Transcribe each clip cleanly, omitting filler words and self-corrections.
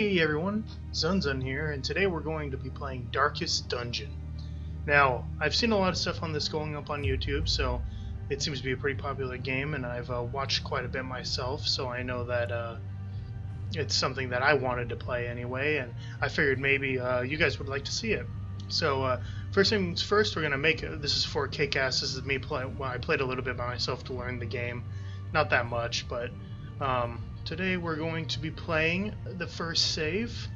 Hey everyone, Zunzun here, and today we're going to be playing Darkest Dungeon. Now, I've seen a lot of stuff on this going up on YouTube, so it seems to be a pretty popular game, and I've watched quite a bit myself, so I know that it's something that I wanted to play anyway, and I figured maybe you guys would like to see it. So, first things first, we're going to make it. This is for Kick-Ass. This is me playing. Well, I played a little bit by myself to learn the game. Not that much, but today we're going to be playing the first save.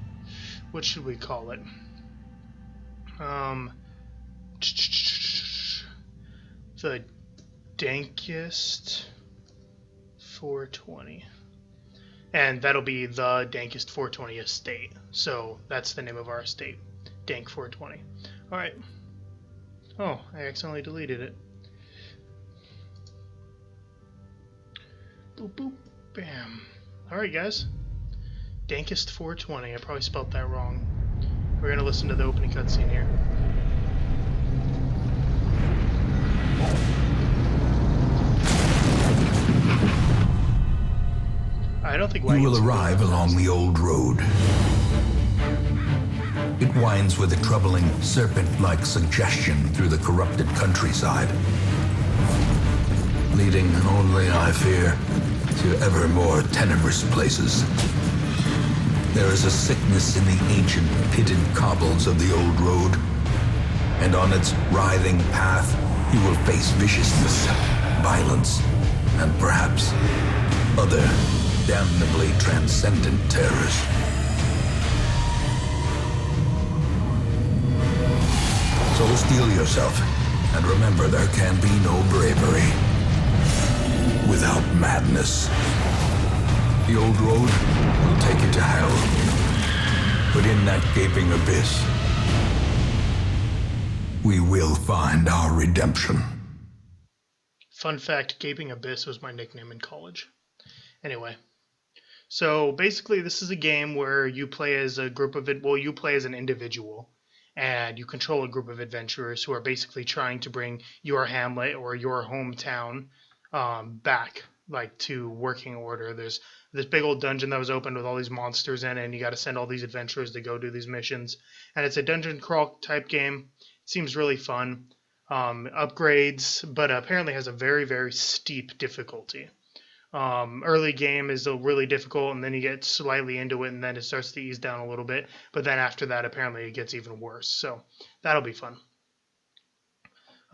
What should we call it? The Dankest 420. And that'll be the Dankest 420 estate. So that's the name of our estate. Dank 420. Alright. Oh, I accidentally deleted it. Boop boop. Bam. Alright guys. Dankest 420. I probably spelled that wrong. We're gonna listen to the opening cutscene here. I don't think you will arrive along the old road. It winds with a troubling serpent-like suggestion through the corrupted countryside, leading only, I fear, to ever more tenebrous places. There is a sickness in the ancient pitted cobbles of the old road, and on its writhing path you will face viciousness, violence, and perhaps other damnably transcendent terrors. So steel yourself, and remember there can be no bravery without madness. The old road will take you to hell, but in that gaping abyss, we will find our redemption. Fun fact, Gaping Abyss was my nickname in college. Anyway, so basically this is a game where you play as a group of you play as an individual, and you control a group of adventurers who are basically trying to bring your hamlet or your hometown back, like, to working order. There's this big old dungeon that was opened with all these monsters in it, and you got to send all these adventurers to go do these missions. And it's a dungeon crawl type game. It seems really fun. Upgrades, but apparently has a very, very steep difficulty. Early game is really difficult, and then you get slightly into it, and then it starts to ease down a little bit. But then after that, apparently it gets even worse. So that'll be fun.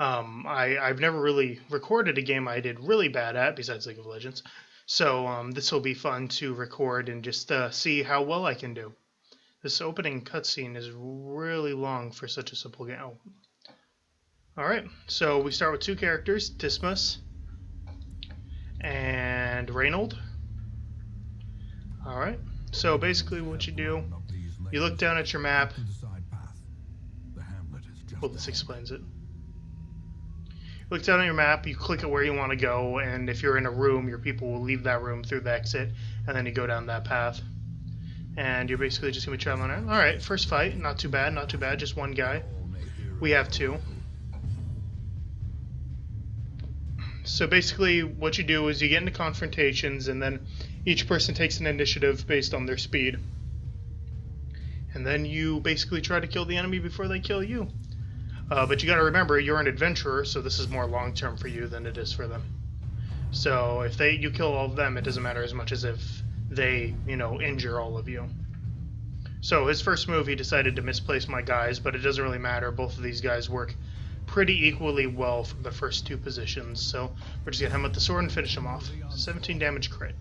I've never really recorded a game I did really bad at, besides League of Legends. So this will be fun to record and just see how well I can do. This opening cutscene is really long for such a simple game. Oh. Alright, so we start with two characters, Dismas and Reynold. Alright, so basically what you do, you look down at your map. Well, this explains it. Look down at your map, you click it where you want to go, and if you're in a room, your people will leave that room through the exit, and then you go down that path. And you're basically just going to be traveling around. Alright, first fight, not too bad, not too bad, just one guy. We have two. So basically what you do is you get into confrontations, and then each person takes an initiative based on their speed. And then you basically try to kill the enemy before they kill you. But you got to remember, you're an adventurer, so this is more long-term for you than it is for them. So if you kill all of them, it doesn't matter as much as if they, injure all of you. So his first move, he decided to misplace my guys, but it doesn't really matter. Both of these guys work pretty equally well from the first two positions. So we're just going to hit him with the sword and finish him off. 17 damage crit.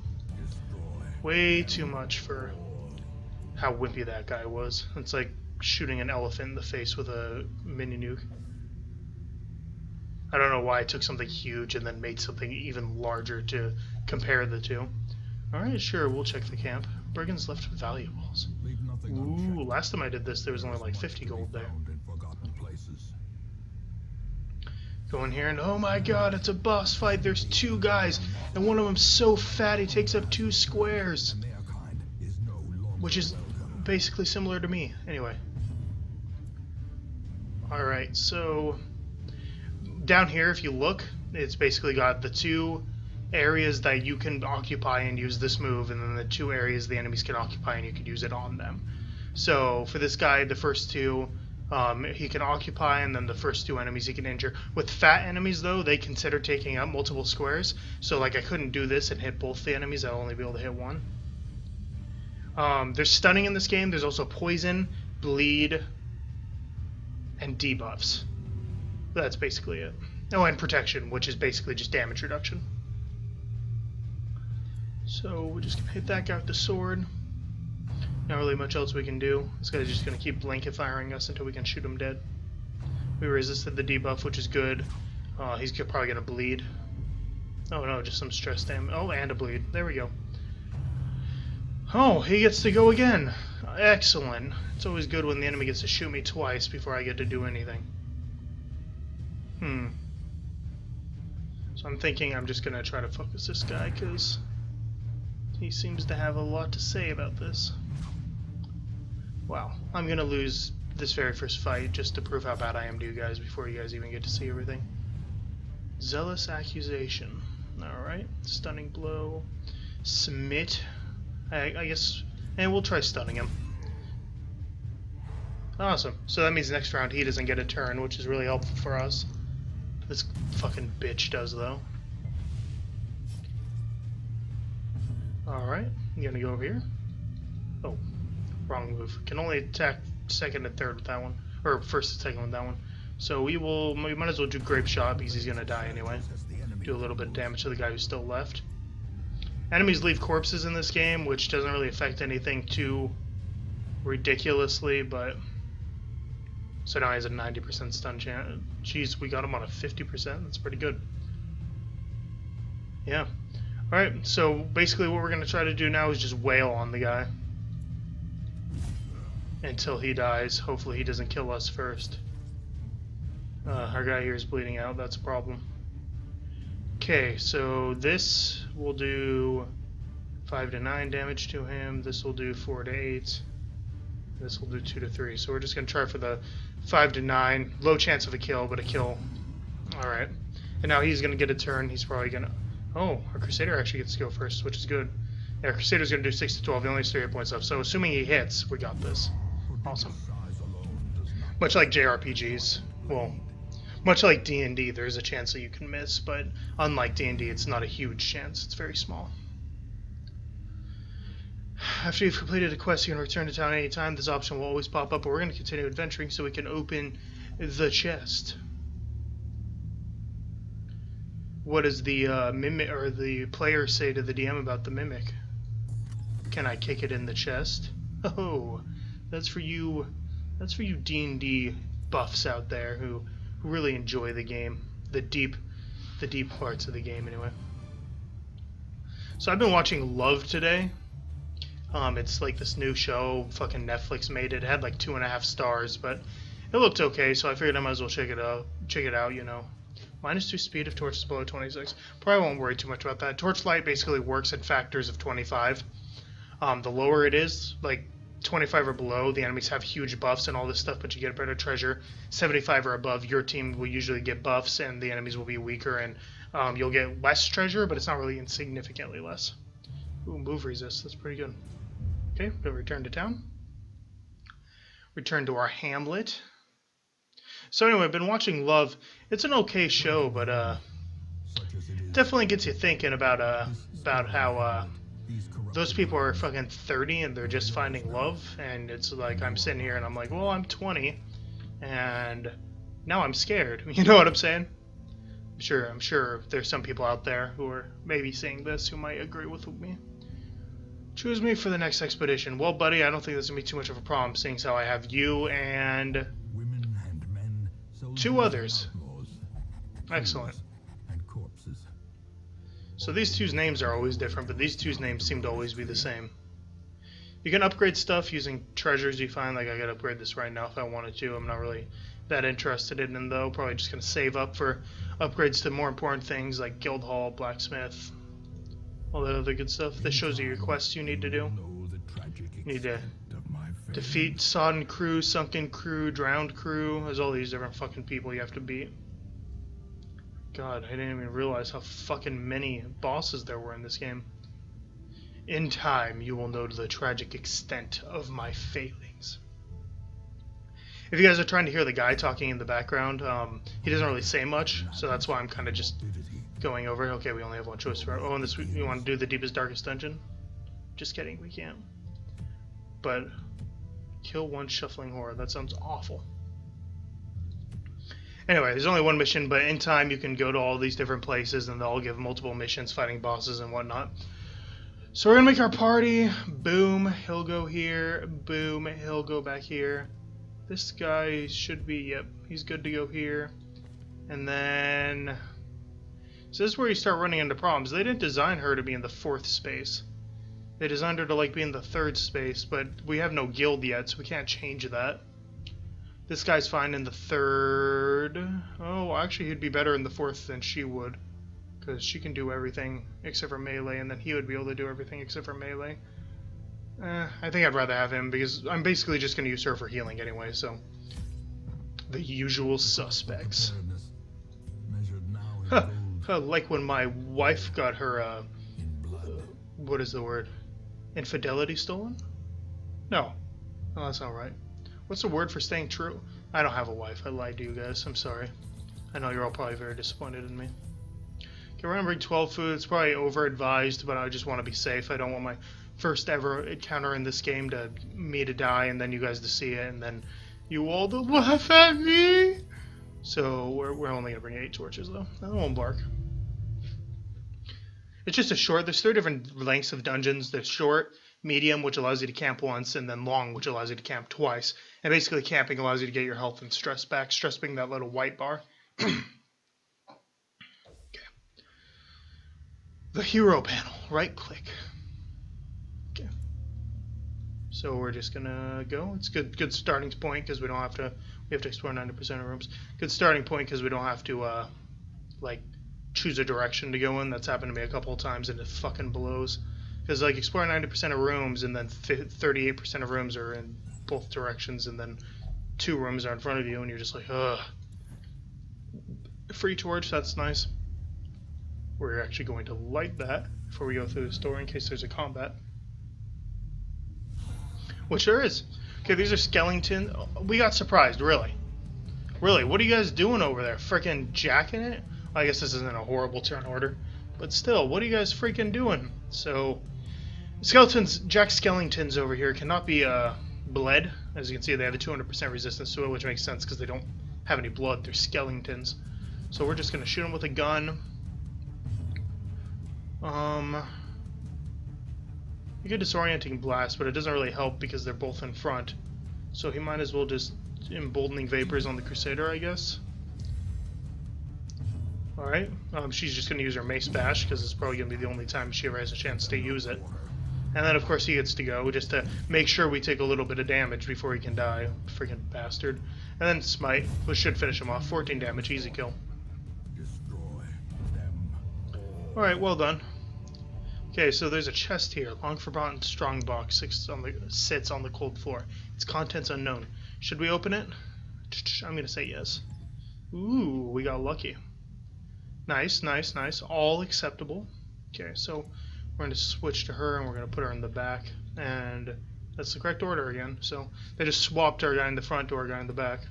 Way too much for how wimpy that guy was. It's like shooting an elephant in the face with a mini nuke. I don't know why I took something huge and then made something even larger to compare the two. Alright, sure, we'll check the camp. Brigands left valuables. Ooh, last time I did this there was only like 50 gold there. Go in here and oh my god, it's a boss fight. There's two guys and one of them's so fat he takes up 2 squares. Which is basically similar to me. Anyway. Alright, so down here if you look, it's basically got the two areas that you can occupy and use this move, and then the 2 areas the enemies can occupy and you can use it on them. So for this guy, the first 2 he can occupy, and then the first 2 enemies he can injure. With fat enemies, though, they consider taking up multiple squares. So like I couldn't do this and hit both the enemies. I'll only be able to hit one. There's stunning in this game. There's also poison, bleed, and debuffs. That's basically it. Oh, and protection, which is basically just damage reduction. So we're just gonna hit that guy with the sword. Not really much else we can do. This guy's just gonna keep blanket firing us until we can shoot him dead. We resisted the debuff, which is good. He's probably gonna bleed. Oh no, just some stress damage. Oh, and a bleed. There we go. Oh, he gets to go again. Excellent. It's always good when the enemy gets to shoot me twice before I get to do anything. So I'm thinking I'm just gonna try to focus this guy, because he seems to have a lot to say about this. Wow, I'm gonna lose this very first fight just to prove how bad I am to you guys before you guys even get to see everything. Zealous accusation. Alright, stunning blow. Smite. I guess, and we'll try stunning him. Awesome. So that means next round he doesn't get a turn, which is really helpful for us. This fucking bitch does, though. Alright, I'm gonna go over here. Oh, wrong move. Can only attack second and third with that one. Or first and second with that one. So we might as well do Grape Shot because he's gonna die anyway. Do a little bit of damage to the guy who's still left. Enemies leave corpses in this game, which doesn't really affect anything too ridiculously, but... So now he has a 90% stun chance. Jeez, we got him on a 50%. That's pretty good. Yeah. Alright, so basically what we're going to try to do now is just wail on the guy. Until he dies. Hopefully he doesn't kill us first. Our guy here is bleeding out. That's a problem. Okay, so this will do 5 to 9 damage to him. This will do 4 to 8. This will do 2 to 3. So we're just going to try for the 5 to 9. Low chance of a kill, but a kill. Alright. And now he's going to get a turn. He's probably going to... Oh, our Crusader actually gets to go first, which is good. Yeah, our Crusader's going to do 6 to 12. He only has 3 hit points left. So assuming he hits, we got this. Awesome. Much like JRPGs. Well... Much like D&D, there's a chance that you can miss, but unlike D&D, it's not a huge chance. It's very small. After you've completed a quest, you can return to town anytime. This option will always pop up, but we're going to continue adventuring so we can open the chest. What does the mimic or the player say to the DM about the mimic? Can I kick it in the chest? Oh, that's for you. That's for you D&D buffs out there who really enjoy the game, the deep parts of the game anyway. So I've been watching Love today. It's like this new show, fucking Netflix made it. It had like 2.5 stars, but it looked okay, so I figured I might as well check it out, you know. -2 speed if torch is below 26. Probably won't worry too much about that. Torchlight basically works in factors of 25. The lower it is, like 25 or below, the enemies have huge buffs and all this stuff, but you get better treasure. 75 or above, your team will usually get buffs and the enemies will be weaker, and you'll get less treasure, but it's not really insignificantly less. Ooh, move resist, that's pretty good. Okay, we'll return to town. Return to our hamlet. So anyway, I've been watching Love. It's an okay show, but definitely gets you thinking about how those people are fucking 30 and they're just finding love, and it's like I'm sitting here and I'm like, well, I'm 20 and now I'm scared. You know what I'm saying? I'm sure there's some people out there who are maybe seeing this who might agree with me. Choose me for the next expedition. Well, buddy, I don't think this is going to be too much of a problem, seeing as how I have you and 2 others. Excellent. So these 2's names are always different, but these 2's names seem to always be the same. You can upgrade stuff using treasures you find. Like I could upgrade this right now if I wanted to. I'm not really that interested in them though. Probably just going to save up for upgrades to more important things like Guild Hall, Blacksmith, all that other good stuff. This shows you your quests you need to do. You need to defeat Sodden Crew, Sunken Crew, Drowned Crew. There's all these different fucking people you have to beat. God, I didn't even realize how fucking many bosses there were in this game. In time, you will know the tragic extent of my failings. If you guys are trying to hear the guy talking in the background, he doesn't really say much, so that's why I'm kind of just going over it. Okay, we only have one choice for. Oh, and this you want to do the deepest, darkest dungeon? Just kidding, we can't. But kill one shuffling horror. That sounds awful. Anyway, there's only one mission, but in time you can go to all these different places, and they'll all give multiple missions, fighting bosses and whatnot. So we're gonna make our party. Boom, he'll go here. Boom, he'll go back here. This guy should be, yep, he's good to go here. And then, so this is where you start running into problems. They didn't design her to be in the 4th space. They designed her to like be in the 3rd space, but we have no guild yet, so we can't change that. This guy's fine in the 3rd. Oh, actually he'd be better in the 4th than she would, because she can do everything except for melee, and then he would be able to do everything except for melee. I think I'd rather have him, because I'm basically just going to use her for healing anyway, so. The usual suspects. Huh. Like when my wife got her, what is the word? Infidelity stolen? No. Oh, that's not right. What's the word for staying true? I don't have a wife. I lied to you guys. I'm sorry. I know you're all probably very disappointed in me. Okay, we're gonna bring 12 food. It's probably over-advised, but I just want to be safe. I don't want my first ever encounter in this game to me to die and then you guys to see it and then you all to laugh at me. So we're only gonna bring 8 torches though. That won't bark. It's just a short. There's 3 different lengths of dungeons. There's short, medium, which allows you to camp once, and then long, which allows you to camp twice. And basically, camping allows you to get your health and stress back. Stress being that little white bar. Okay. The hero panel. Right click. Okay. So we're just gonna go. It's good starting point because we don't have to. We have to explore 90% of rooms. Good starting point because we don't have to like choose a direction to go in. That's happened to me a couple of times and it fucking blows. Because like exploring 90% of rooms and then 38% of rooms are in both directions and then 2 rooms are in front of you and you're just like, ugh. Free torch, that's nice. We're actually going to light that before we go through this door in case there's a combat. Which there is. Okay, these are skeletons. We got surprised, really. Really, what are you guys doing over there? Freaking jacking it? I guess this isn't a horrible turn order. But still, what are you guys freaking doing? So, skeletons, jack skeletons over here cannot be bled. As you can see, they have a 200% resistance to it, which makes sense because they don't have any blood. They're skeletons. So we're just going to shoot them with a gun. You get disorienting blast, but it doesn't really help because they're both in front. So he might as well just emboldening vapors on the Crusader, I guess. Alright, she's just going to use her mace bash because it's probably going to be the only time she ever has a chance to use it. And then of course he gets to go just to make sure we take a little bit of damage before he can die. Freaking bastard. And then smite, which should finish him off. 14 damage, easy kill. Alright, well done. Okay, so there's a chest here. Long forgotten strongbox sits on the cold floor. Its contents unknown. Should we open it? I'm gonna say yes. Ooh, we got lucky. Nice, nice, nice. All acceptable. Okay, so we're going to switch to her and we're going to put her in the back. And that's the correct order again. So they just swapped our guy in the front to our guy in the back.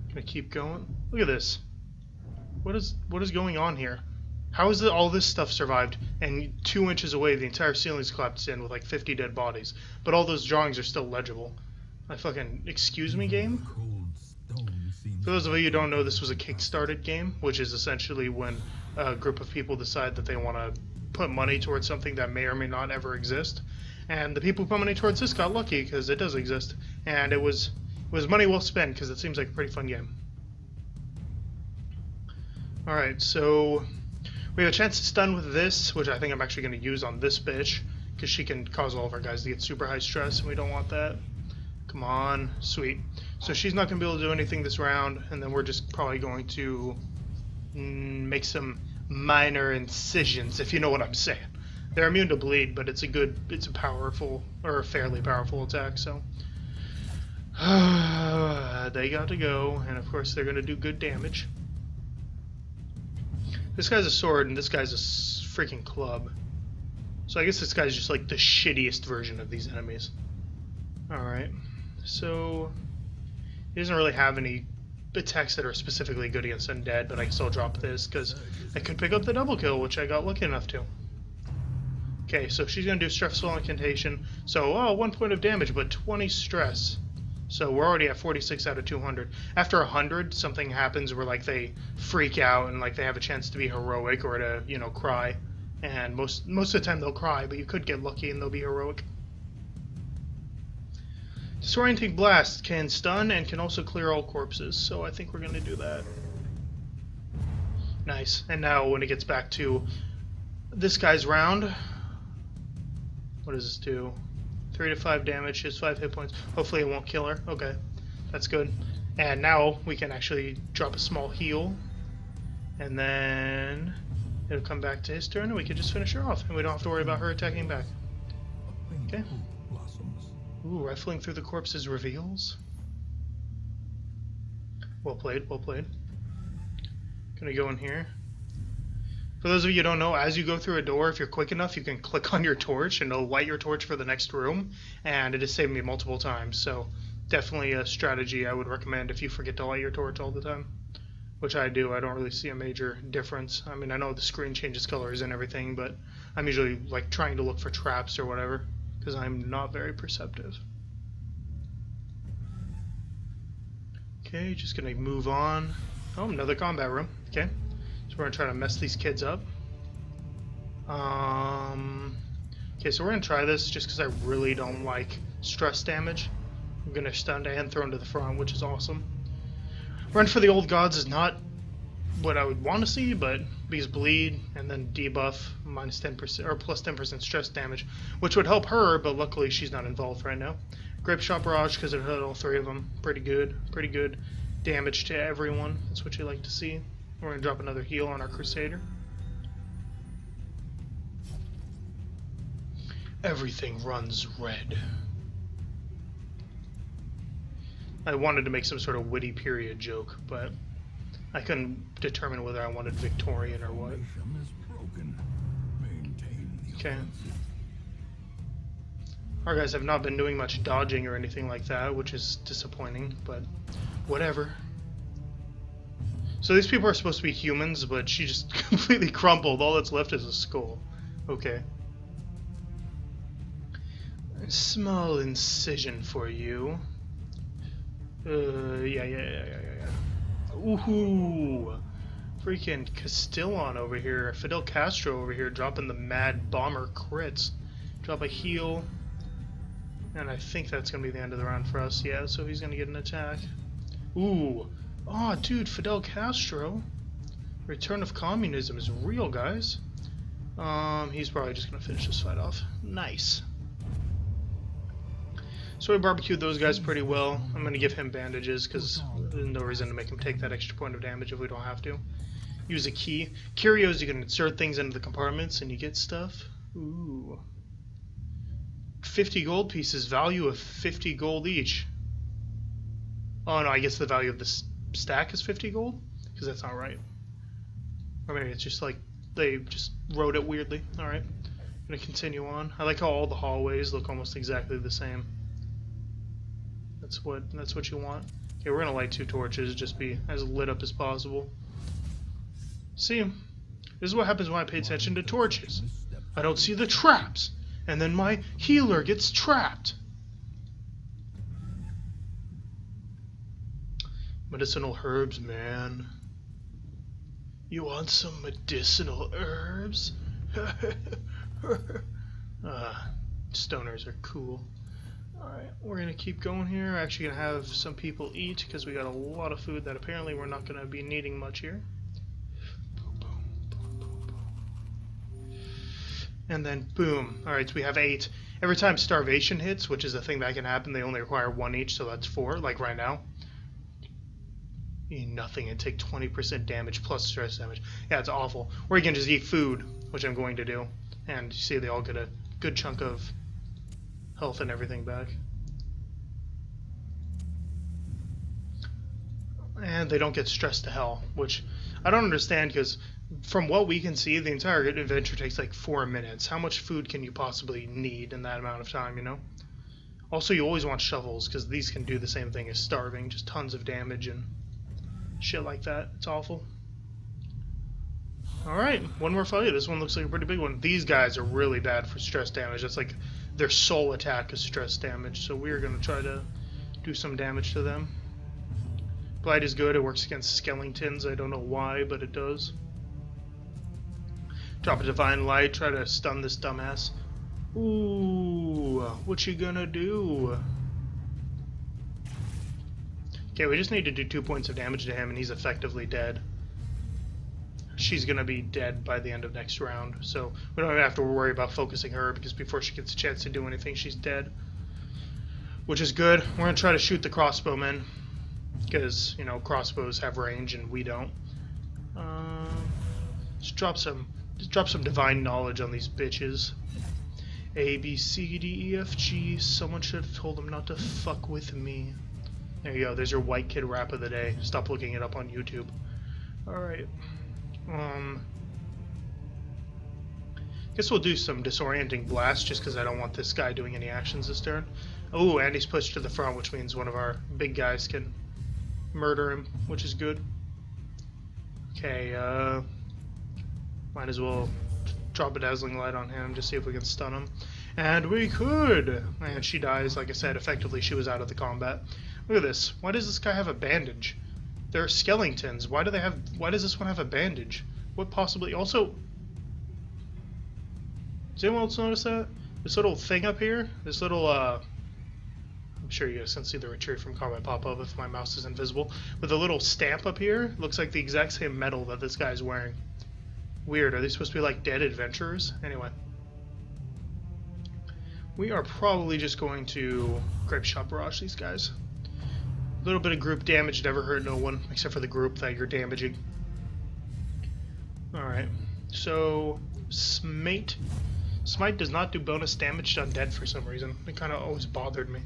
Gonna keep going. Look at this. What is going on here? How is all this stuff survived? And 2 inches away, the entire ceiling's collapsed in with like 50 dead bodies. But all those drawings are still legible. I fucking... Excuse me, game? For those of you who don't know, this was a kickstarted game, which is essentially when a group of people decide that they want to put money towards something that may or may not ever exist. And the people who put money towards this got lucky, because it does exist. And it was money well spent, because it seems like a pretty fun game. Alright, so we have a chance to stun with this, which I think I'm actually going to use on this bitch, because she can cause all of our guys to get super high stress, and we don't want that. Come on, sweet. So she's not going to be able to do anything this round, and then we're just probably going to make some minor incisions, if you know what I'm saying. They're immune to bleed, but it's a powerful, or a fairly powerful attack, so. They got to go, and of course they're going to do good damage. This guy's a sword, and this guy's a freaking club. So I guess this guy's just like the shittiest version of these enemies. Alright. So he doesn't really have any attacks that are specifically good against undead, but I can still drop this because I could pick up the double kill, which I got lucky enough to. Okay, so she's going to do stressful incantation. So, 1 point of damage, but 20 stress. So we're already at 46 out of 200. After 100, something happens where like they freak out and like they have a chance to be heroic or to, you know, cry. And most of the time they'll cry, but you could get lucky and they'll be heroic. Disorienting Blast can stun and can also clear all corpses, so I think we're going to do that. Nice. And now when it gets back to this guy's round, what does this do? 3 to 5 damage, she has 5 hit points. Hopefully it won't kill her. Okay, that's good. And now we can actually drop a small heal, and then it'll come back to his turn and we can just finish her off, and we don't have to worry about her attacking back. Okay. Ooh, rifling through the corpses reveals. Well played, well played. Gonna go in here. For those of you who don't know, as you go through a door, if you're quick enough, you can click on your torch and it'll light your torch for the next room, and it has saved me multiple times, so definitely a strategy I would recommend if you forget to light your torch all the time. Which I do. I don't really see a major difference. I mean, I know the screen changes colors and everything, but I'm usually like trying to look for traps or whatever, because I'm not very perceptive. Okay, just gonna move on. Oh, another combat room. Okay, so we're gonna try to mess these kids up. Okay, so we're gonna try this just because I really don't like stress damage. I'm gonna stun and throw into the front, which is awesome. Run for the Old Gods is not what I would want to see, but because bleed and then debuff minus 10% or plus 10% stress damage, which would help her, but luckily she's not involved right now. Grape Shot Barrage because it hit all 3 of them. Pretty good damage to everyone. That's what you like to see. We're gonna drop another heal on our Crusader. Everything runs red. I wanted to make some sort of witty period joke, but I couldn't determine whether I wanted Victorian or what. Okay. Our guys have not been doing much dodging or anything like that, which is disappointing, but whatever. So these people are supposed to be humans, but she just completely crumpled. All that's left is a skull. Okay. A small incision for you. Yeah. Ooh, freaking Castillon over here, Fidel Castro over here, dropping the Mad Bomber crits. Drop a heal, and I think that's gonna be the end of the round for us. Yeah, so he's gonna get an attack. Ooh, oh, dude, Fidel Castro. Return of Communism is real, guys. He's probably just gonna finish this fight off. Nice. So we barbecued those guys pretty well. I'm going to give him bandages because there's no reason to make him take that extra point of damage if we don't have to. Use a key. Curios, you can insert things into the compartments and you get stuff. Ooh. 50 gold pieces, value of 50 gold each. Oh no, I guess the value of the stack is 50 gold? Because that's not right. Or maybe it's just like they just wrote it weirdly. Alright. I'm going to continue on. I like how all the hallways look almost exactly the same. That's what you want. Okay, we're gonna light 2 torches, just be as lit up as possible. See, this is what happens when I pay attention to torches. I don't see the traps, and then my healer gets trapped. Medicinal herbs, man. You want some medicinal herbs? Stoners are cool. Alright, we're going to keep going here. We're actually going to have some people eat because we got a lot of food that apparently we're not going to be needing much here. And then boom. Alright, so we have 8. Every time starvation hits, which is a thing that can happen, they only require 1 each, so that's 4, like right now. Eat nothing and take 20% damage plus stress damage. Yeah, it's awful. Or you can just eat food, which I'm going to do. And you see they all get a good chunk of health and everything back. And they don't get stressed to hell, which I don't understand because from what we can see, the entire adventure takes like 4 minutes. How much food can you possibly need in that amount of time, you know? Also, you always want shovels, because these can do the same thing as starving. Just tons of damage and shit like that. It's awful. Alright, one more fight. This one looks like a pretty big one. These guys are really bad for stress damage. That's like their sole attack is stress damage, so we're going to try to do some damage to them. Blight is good. It works against skeletons. I don't know why, but it does. Drop a Divine Light. Try to stun this dumbass. Ooh, what you gonna do? Okay, we just need to do 2 points of damage to him, and he's effectively dead. She's gonna be dead by the end of next round, so we don't even have to worry about focusing her, because before she gets a chance to do anything, she's dead. Which is good. We're gonna try to shoot the crossbowmen, because, you know, crossbows have range and we don't. Just drop some divine knowledge on these bitches. A, B, C, D, E, F, G. Someone should have told them not to fuck with me. There you go. There's your white kid rap of the day. Stop looking it up on YouTube. Alright. Guess we'll do some disorienting blast just because I don't want this guy doing any actions this turn. Oh, and he's pushed to the front, which means one of our big guys can murder him, which is good. Okay, might as well drop a dazzling light on him to see if we can stun him. And we could! And she dies, like I said, effectively she was out of the combat. Look at this. Why does this guy have a bandage? They're skeletons. Why does this one have a bandage? What possibly... Also... Does anyone else notice that? This little thing up here? This little, I'm sure you guys can see the retreat from combat pop-up if my mouse is invisible. With a little stamp up here, looks like the exact same metal that this guy's wearing. Weird. Are they supposed to be like dead adventurers? Anyway. We are probably just going to Grape Shot Barrage these guys. A little bit of group damage never hurt no one, except for the group that you're damaging. Alright. So, Smite. Smite does not do bonus damage to undead for some reason. It kind of always bothered me.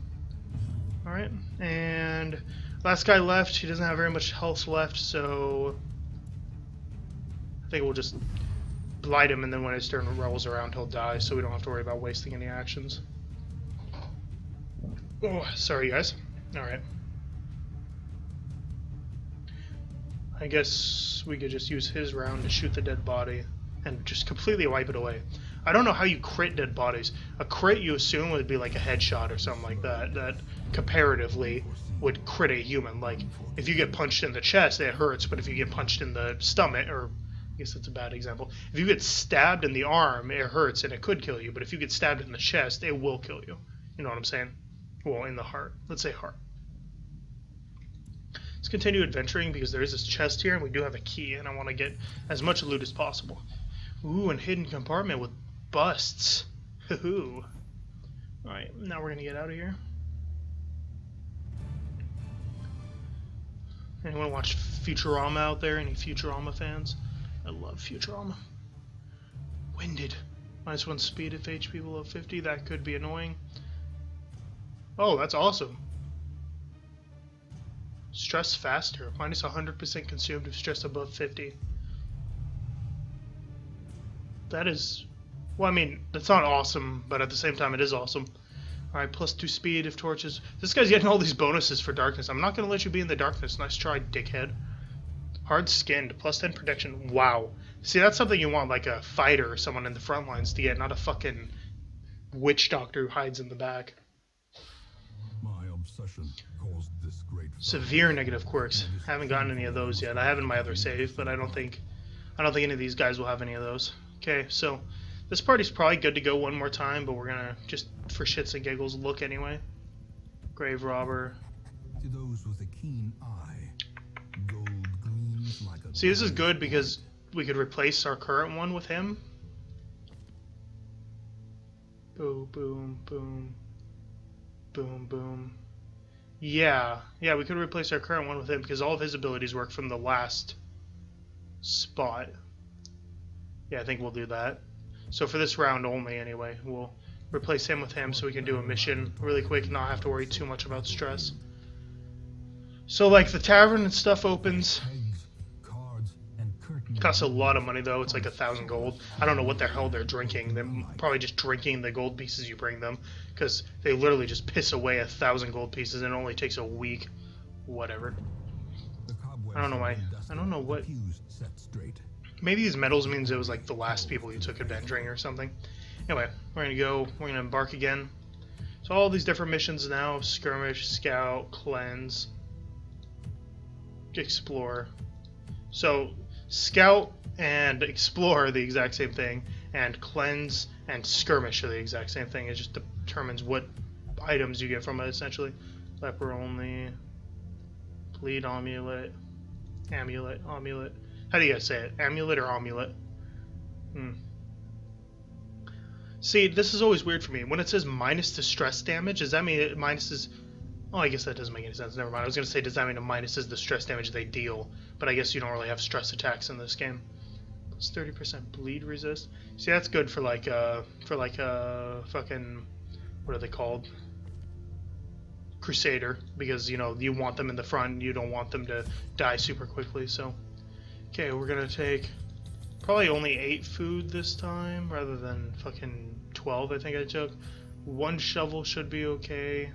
Alright. And last guy left. He doesn't have very much health left, so... I think we'll just blight him, and then when his turn rolls around, he'll die, so we don't have to worry about wasting any actions. Oh, sorry, guys. Alright. I guess we could just use his round to shoot the dead body and just completely wipe it away. I don't know how you crit dead bodies. A crit, you assume, would be like a headshot or something like that, that comparatively would crit a human. Like, if you get punched in the chest, it hurts, but if you get punched in the stomach, or I guess that's a bad example. If you get stabbed in the arm, it hurts and it could kill you, but if you get stabbed in the chest, it will kill you. You know what I'm saying? Well, in the heart. Let's say heart. Let's continue adventuring because there is this chest here and we do have a key and I want to get as much loot as possible. Ooh, and hidden compartment with busts. Hoo-hoo. Alright, now we're going to get out of here. Anyone watch Futurama out there? Any Futurama fans? I love Futurama. Winded. -1 speed if HP below 50. That could be annoying. Oh, that's awesome. Stress faster. -100% consumed if stress above 50. That is... Well, I mean, that's not awesome, but at the same time it is awesome. Alright, +2 speed if torches... This guy's getting all these bonuses for darkness. I'm not going to let you be in the darkness. Nice try, dickhead. Hard skinned, +10 protection. Wow. See, that's something you want, like a fighter or someone in the front lines to get, not a fucking witch doctor who hides in the back. My obsession caused this great Severe negative quirks. Haven't gotten any of those yet. I have in my other save, but I don't think any of these guys will have any of those. Okay, so this party's probably good to go one more time, but we're gonna just for shits and giggles look anyway. Grave robber. To those with a keen eye, gold gleams like a... See, this is good because we could replace our current one with him. Boom, boom, boom. Boom, boom. Yeah, we could replace our current one with him because all of his abilities work from the last spot. Yeah, I think we'll do that. So for this round only, anyway, we'll replace him with him so we can do a mission really quick and not have to worry too much about stress. So, like, the tavern and stuff opens. Eggs, cards, and curtains Costs a lot of money though. It's like 1,000 gold. I don't know what the hell they're drinking. They're probably just drinking the gold pieces you bring them, because they literally just piss away 1,000 gold pieces and it only takes a week. Whatever. I don't know why. I don't know what. Maybe these medals means it was like the last people you took adventuring or something. Anyway, we're gonna go. We're gonna embark again. So all these different missions now: skirmish, scout, cleanse, explore. So scout and explore are the exact same thing, and cleanse and skirmish are the exact same thing. It just determines what items you get from it, essentially. Leper only, bleed amulet, amulet. How do you guys say it? Amulet or amulet? See, this is always weird for me. When it says minus to stress damage, does that mean it minuses... Oh, I guess that doesn't make any sense. Never mind. I was going to say, does that mean it minuses the stress damage they deal? But I guess you don't really have stress attacks in this game. Plus 30% bleed resist. See, that's good for like fucking... What are they called? Crusader. Because, you know, you want them in the front and you don't want them to die super quickly, so... Okay, we're going to take... Probably only 8 food this time, rather than fucking 12 I think I took. 1 shovel should be okay.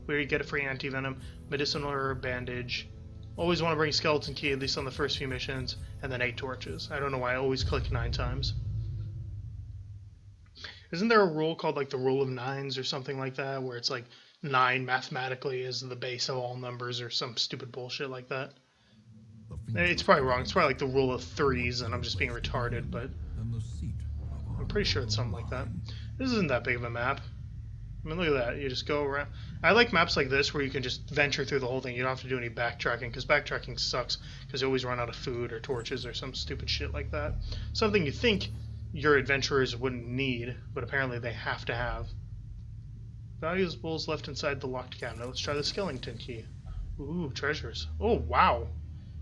We get a free anti-venom, medicinal herb, bandage. Always want to bring skeleton key, at least on the first few missions, and then 8 torches. I don't know why I always click 9 times. Isn't there a rule called like the rule of 9s or something like that, where it's like 9 mathematically is the base of all numbers or some stupid bullshit like that? It's probably wrong. It's probably like the rule of 3s, and I'm just being retarded, but I'm pretty sure it's something like that. This isn't that big of a map. I mean, look at that. You just go around. I like maps like this where you can just venture through the whole thing. You don't have to do any backtracking, because backtracking sucks, because you always run out of food or torches or some stupid shit like that. Something you think your adventurers wouldn't need, but apparently they have to have. Valuables left inside the locked cabinet. Let's try the skeleton key. Ooh, treasures. Oh, wow.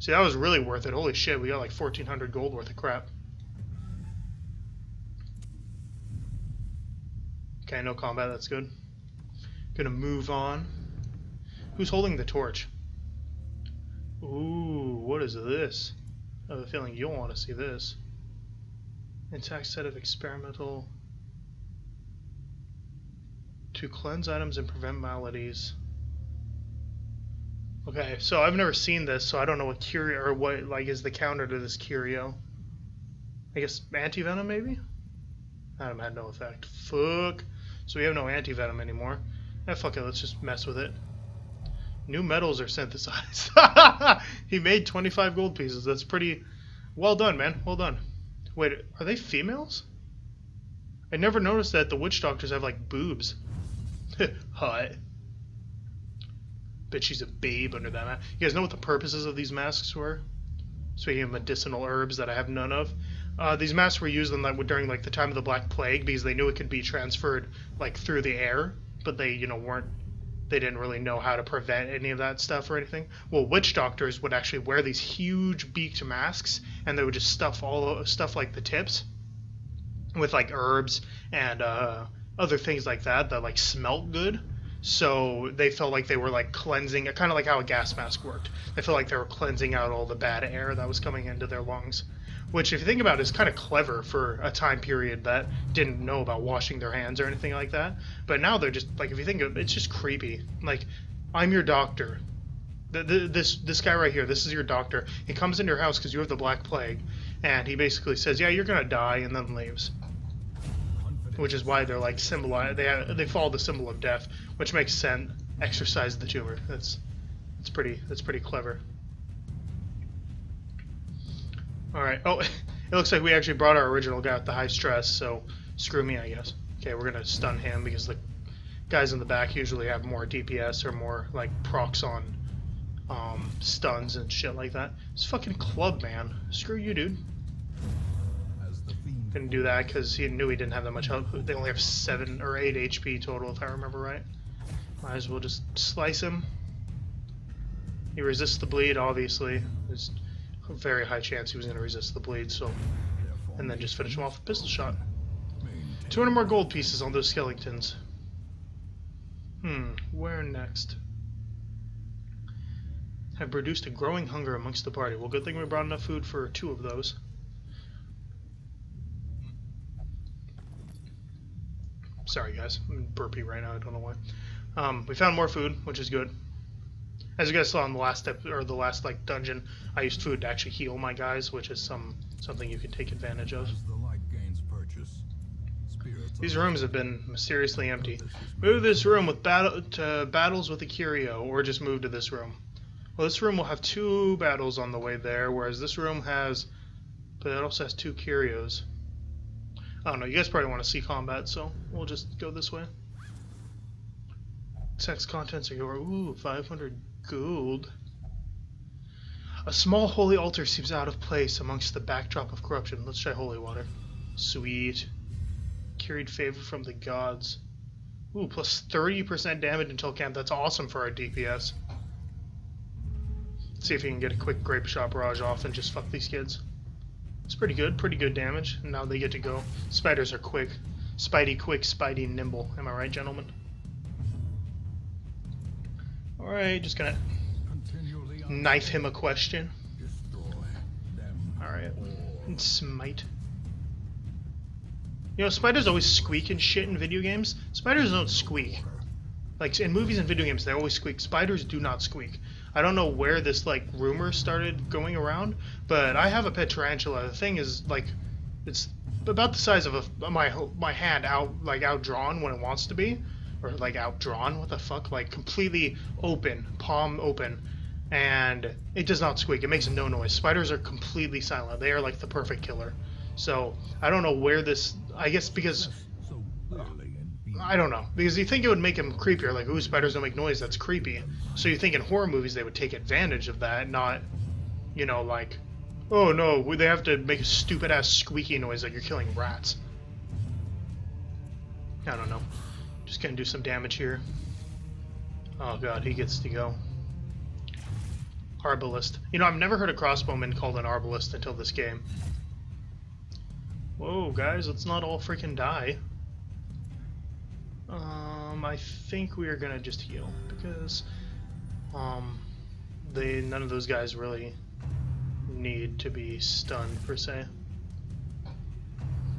See, that was really worth it. Holy shit, we got like 1,400 gold worth of crap. Okay, no combat, that's good. Gonna move on. Who's holding the torch? Ooh, what is this? I have a feeling you'll want to see this. Intact set of experimental... To cleanse items and prevent maladies. Okay, so I've never seen this, so I don't know what curio or what like is the counter to this curio. I guess anti-venom maybe? Venom had no effect. Fuck. So we have no anti-venom anymore. Fuck it, let's just mess with it. New metals are synthesized. He made 25 gold pieces. That's pretty well done, man. Well done. Wait, are they females? I never noticed that the witch doctors have like boobs. Hot. Bet she's a babe under that mask. You guys know what the purposes of these masks were? Speaking of medicinal herbs that I have none of, these masks were used during like the time of the Black Plague because they knew it could be transferred like through the air, but they they didn't really know how to prevent any of that stuff or anything. Well, witch doctors would actually wear these huge beaked masks, and they would just stuff like the tips with like herbs and other things like that like smelt good. So they felt like they were like cleansing, kind of like how a gas mask worked. They felt like they were cleansing out all the bad air that was coming into their lungs. Which, if you think about it, is kind of clever for a time period that didn't know about washing their hands or anything like that. But now they're just, like, if you think of it, it's just creepy. Like, I'm your doctor. This guy right here, this is your doctor. He comes into your house because you have the Black Plague. And he basically says, yeah, you're going to die, and then leaves. Which is why they're like symbolized. They follow the symbol of death, which makes sense. Exorcise the tumor. That's pretty clever. All right. Oh, it looks like we actually brought our original guy with the high stress. So screw me, I guess. Okay, we're gonna stun him because the guys in the back usually have more DPS or more like procs on stuns and shit like that. It's fucking club, man. Screw you, dude. Didn't do that because he knew he didn't have that much health. They only have 7 or 8 HP total, if I remember right. Might as well just slice him. He resists the bleed, obviously. There's a very high chance he was going to resist the bleed, so... And then just finish him off with a pistol shot. 200 more gold pieces on those skeletons. Where next? Have produced a growing hunger amongst the party. Well, good thing we brought enough food for 2 of those. Sorry, guys. I'm burpy right now. I don't know why. We found more food, which is good. As you guys saw in the last step or the last like dungeon, I used food to actually heal my guys, which is something you can take advantage of. These rooms have been mysteriously empty. Move this room with battles with a curio, or just move to this room. Well, this room will have 2 battles on the way there, whereas this room has, but it also has 2 curios. I don't know. You guys probably want to see combat, so we'll just go this way. Text contents are your 500 gold. A small holy altar seems out of place amongst the backdrop of corruption. Let's try holy water. Sweet. Carried favor from the gods. Ooh, plus 30% damage until camp. That's awesome for our DPS. Let's see if we can get a quick grape shot barrage off and just fuck these kids. It's pretty good damage. And now they get to go. Spiders are quick. Spidey quick, Spidey nimble. Am I right, gentlemen? Alright, just gonna knife him a question. Alright. And smite. You know, spiders always squeak and shit in video games. Spiders don't squeak. Like, in movies and video games, they always squeak. Spiders do not squeak. I don't know where this, like, rumor started going around, but I have a pet tarantula. The thing is, like, it's about the size of my hand outdrawn when it wants to be. Or, like, outdrawn, what the fuck? Like, completely open, palm open. And it does not squeak. It makes no noise. Spiders are completely silent. They are, like, the perfect killer. So, I don't know where this... I guess because... I don't know. Because you think it would make him creepier. Like, ooh, spiders don't make noise. That's creepy. So you think in horror movies they would take advantage of that, not, you know, like, oh, no, they have to make a stupid-ass squeaky noise like you're killing rats. I don't know. Just gonna do some damage here. Oh, God, he gets to go. Arbalist. You know, I've never heard a crossbowman called an arbalist until this game. Whoa, guys, let's not all freaking die. I think we are gonna just heal because none of those guys really need to be stunned per se.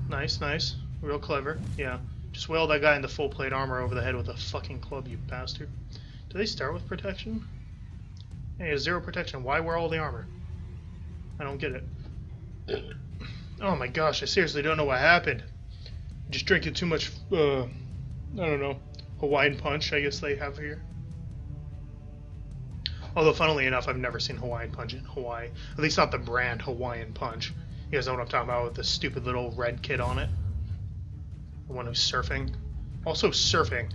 Nice, nice, real clever. Yeah, just wail that guy in the full plate armor over the head with a fucking club, you bastard. Do they start with protection? Hey, 0 protection. Why wear all the armor? I don't get it. Oh my gosh, I seriously don't know what happened. Just drinking too much, I don't know, Hawaiian Punch, I guess they have here. Although, funnily enough, I've never seen Hawaiian Punch in Hawaii. At least not the brand Hawaiian Punch. You guys know what I'm talking about with the stupid little red kid on it? The one who's surfing. Also, surfing.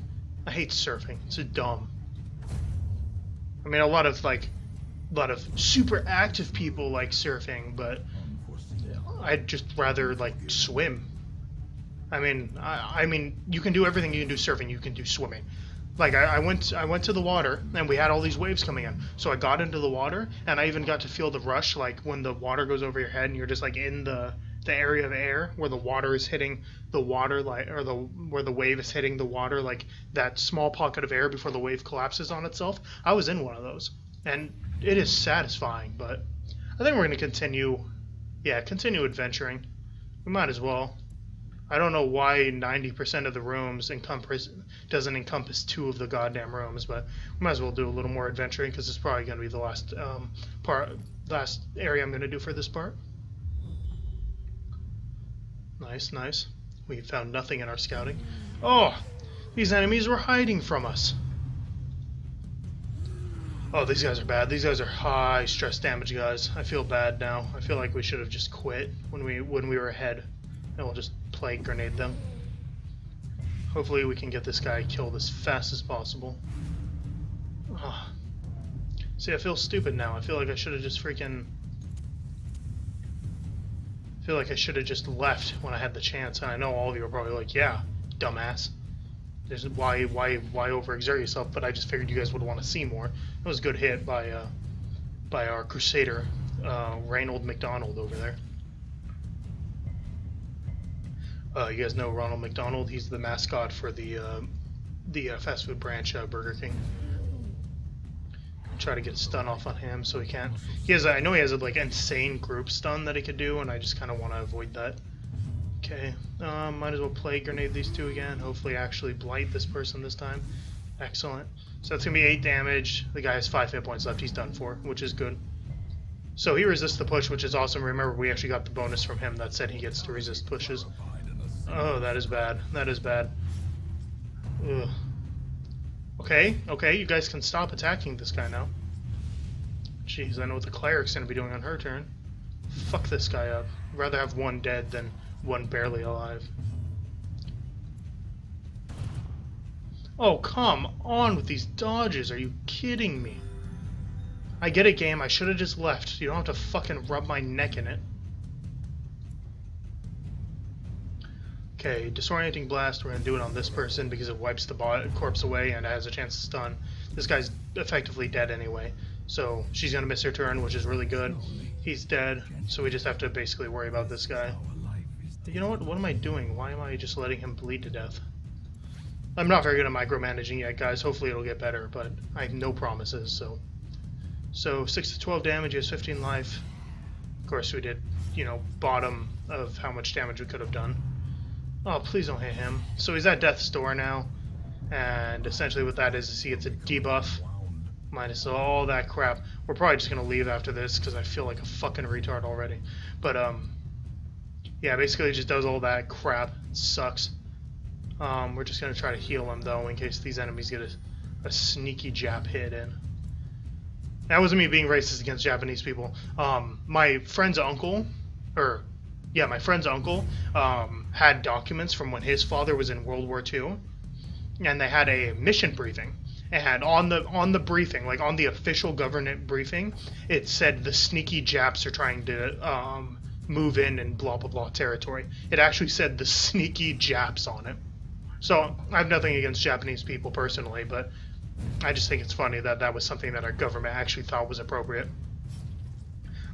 I hate surfing. It's dumb. I mean, a lot of super active people like surfing, but I'd just rather, like, swim. I mean, you can do everything you can do surfing, you can do swimming. Like, I went to the water, and we had all these waves coming in. So I got into the water, and I even got to feel the rush, like, when the water goes over your head, and you're just, like, in the area of air where the water is hitting the water, like, or where the wave is hitting the water, like, that small pocket of air before the wave collapses on itself. I was in one of those, and it is satisfying, but I think we're going to continue adventuring. We might as well. I don't know why 90% of the rooms doesn't encompass 2 of the goddamn rooms, but we might as well do a little more adventuring because it's probably going to be the last last area I'm going to do for this part. Nice, nice. We found nothing in our scouting. Oh, these enemies were hiding from us. Oh, these guys are bad. These guys are high stress damage guys. I feel bad now. I feel like we should have just quit when we were ahead, and we'll just plague grenade them. Hopefully we can get this guy killed as fast as possible. Oh. See, I feel stupid now. I feel like I should have just freaking... I feel like I should have just left when I had the chance, and I know all of you are probably like, yeah, dumbass. There's why overexert yourself, but I just figured you guys would want to see more. That was a good hit by our Crusader, Reynold McDonald over there. You guys know Ronald McDonald? He's the mascot for the fast food branch, Burger King. Try to get a stun off on him so he can't. I know he has a like insane group stun that he could do, and I just kind of want to avoid that. Okay, might as well plague grenade these two again. Hopefully actually blight this person this time. Excellent. So that's going to be 8 damage. The guy has 5 hit points left. He's done for, which is good. So he resists the push, which is awesome. Remember, we actually got the bonus from him that said he gets to resist pushes. Oh, that is bad. That is bad. Ugh. Okay, okay, you guys can stop attacking this guy now. Jeez, I know what the cleric's going to be doing on her turn. Fuck this guy up. I'd rather have one dead than one barely alive. Oh, come on with these dodges. Are you kidding me? I get it, game. I should have just left. You don't have to fucking rub my neck in it. Okay, disorienting blast. We're going to do it on this person because it wipes the corpse away and has a chance to stun. This guy's effectively dead anyway. So she's going to miss her turn, which is really good. He's dead, so we just have to basically worry about this guy. You know what? What am I doing? Why am I just letting him bleed to death? I'm not very good at micromanaging yet, guys. Hopefully it'll get better, but I have no promises, so... So 6 to 12 damage, he has 15 life. Of course we did, you know, bottom of how much damage we could have done. Oh, please don't hit him. So he's at death's door now, and essentially what that is he gets a debuff, minus all that crap. We're probably just going to leave after this, because I feel like a fucking retard already. But, yeah, basically it just does all that crap. It sucks. We're just going to try to heal him, though, in case these enemies get a sneaky Jap hit in. That wasn't me being racist against Japanese people. My friend's uncle, had documents from when his father was in World War II, and they had a mission briefing. And on the briefing, like on the official government briefing, it said the sneaky Japs are trying to move in and blah blah blah territory. It actually said the sneaky Japs on it. So I have nothing against Japanese people personally, but I just think it's funny that that was something that our government actually thought was appropriate.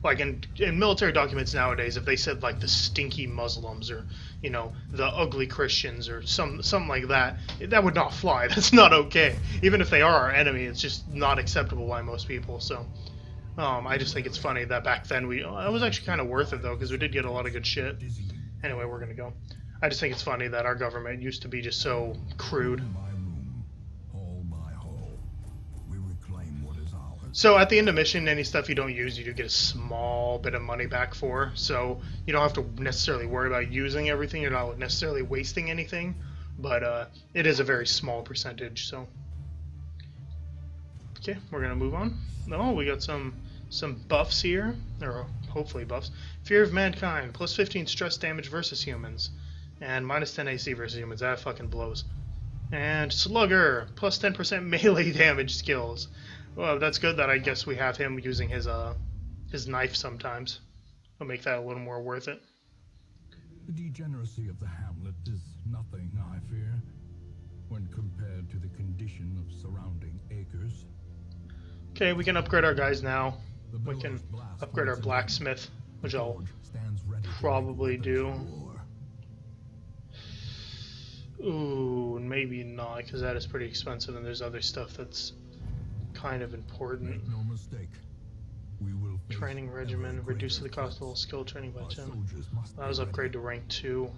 Like in military documents nowadays, if they said like the stinky Muslims or, you know, the ugly Christians or something like that, that would not fly. That's not okay. Even if they are our enemy, it's just not acceptable by most people. So I just think it's funny that back then it was actually kind of worth it though, because we did get a lot of good shit. Anyway, we're gonna go. I just think it's funny that our government used to be just so crude. So at the end of mission, any stuff you don't use, you do get a small bit of money back for. So you don't have to necessarily worry about using everything. You're not necessarily wasting anything, but it is a very small percentage. So okay, we're gonna move on. Oh, we got some buffs here, or hopefully buffs. Fear of Mankind, plus 15 stress damage versus humans, and minus 10 AC versus humans. That fucking blows. And Slugger, plus 10% melee damage skills. Well, that's good that I guess we have him using his knife sometimes. It'll make that a little more worth it. The degeneracy of the hamlet is nothing, I fear, when compared to the condition of surrounding acres. Okay, we can upgrade our guys now. We can upgrade our blacksmith, which I'll probably do. Ooh, maybe not, because that is pretty expensive, and there's other stuff that's kind of important. Make no mistake. We will Training regimen, reduce the cost of all skill training by 10. That was upgrade to rank 2.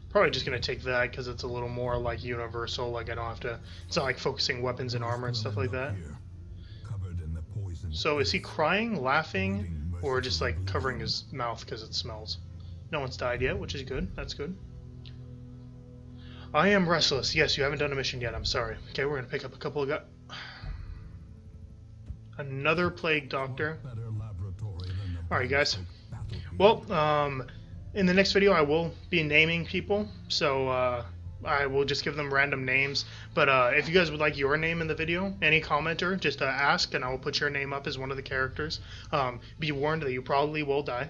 Probably just going to take that because it's a little more like universal, like I don't have to, it's not like focusing weapons and armor and stuff like that. So is he crying, laughing, or just like covering his mouth because it smells? No one's died yet, which is good. That's good. I am restless. Yes, you haven't done a mission yet. I'm sorry. Okay, we're going to pick up a couple of guys. Another plague doctor. Alright guys. Well, in the next video I will be naming people, so I will just give them random names. But if you guys would like your name in the video, any commenter, just ask and I will put your name up as one of the characters. Be warned that you probably will die.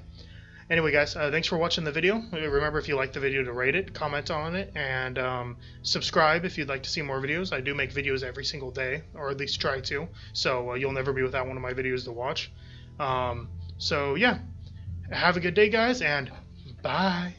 Anyway guys, thanks for watching the video. Remember, if you like the video, to rate it, comment on it, and subscribe if you'd like to see more videos. I do make videos every single day, or at least try to, so you'll never be without one of my videos to watch. So yeah, have a good day guys, and bye.